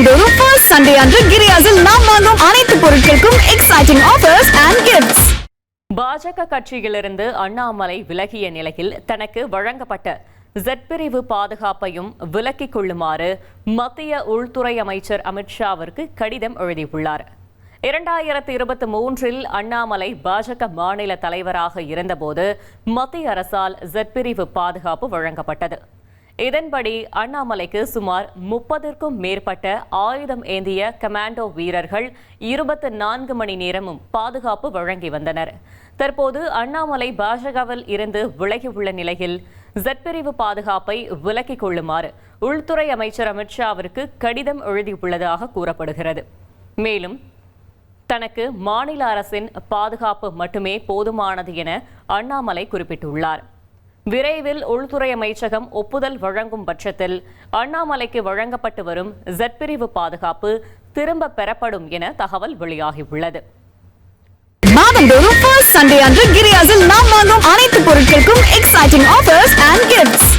மாதந்தோறும் first Sunday அன்று கிரியாஸில் நாம் வாங்கும் அனைத்து பொருட்களுக்கும் எக்ஸைட்டிங் ஆஃபர்ஸ் அண்ட் கிஃப்ட்ஸ். பாஜக கட்சியிலிருந்து அண்ணாமலை விலகிய நிலையில் தனக்கு வழங்கப்பட்ட Z பிரிவு பாதுகாப்பையும் விலக்கிக் கொள்ளுமாறு மத்திய உள்துறை அமைச்சர் அமித்ஷாவிற்கு கடிதம் எழுதியுள்ளார். 2023 அண்ணாமலை பாஜக மாநில தலைவராக இருந்தபோது மத்திய அரசால் Z பிரிவு பாதுகாப்பு வழங்கப்பட்டது. இதன்படி அண்ணாமலைக்கு சுமார் 30க்கும் மேற்பட்ட ஆயுதம் ஏந்திய கமாண்டோ வீரர்கள் 24 மணி நேரமும் பாதுகாப்பு வழங்கி வந்தனர். தற்போது அண்ணாமலை பாஜகவில் இருந்து விலகியுள்ள நிலையில் Z பிரிவு பாதுகாப்பை விலக்கிக் கொள்ளுமாறு உள்துறை அமைச்சர் அமித்ஷாவிற்கு கடிதம் எழுதியுள்ளதாக கூறப்படுகிறது. மேலும் தனக்கு மாநில அரசின் பாதுகாப்பு மட்டுமே போதுமானது என அண்ணாமலை குறிப்பிட்டுள்ளார். விரைவில் உள்துறை அமைச்சகம் ஒப்புதல் வழங்கும் பட்சத்தில் அண்ணாமலைக்கு வழங்கப்பட்டு வரும் Z பிரிவு பாதுகாப்பு திரும்ப பெறப்படும் என தகவல் வெளியாகியுள்ளது. மாதந்தோறும் ஃபர்ஸ்ட் சண்டே அன்று கிரியாஸில் நாம் வாங்கும் அனைத்து பொருட்களுக்கும் எக்ஸைட்டிங் ஆஃபர்ஸ் அண்ட் கிஃப்ட்ஸ்.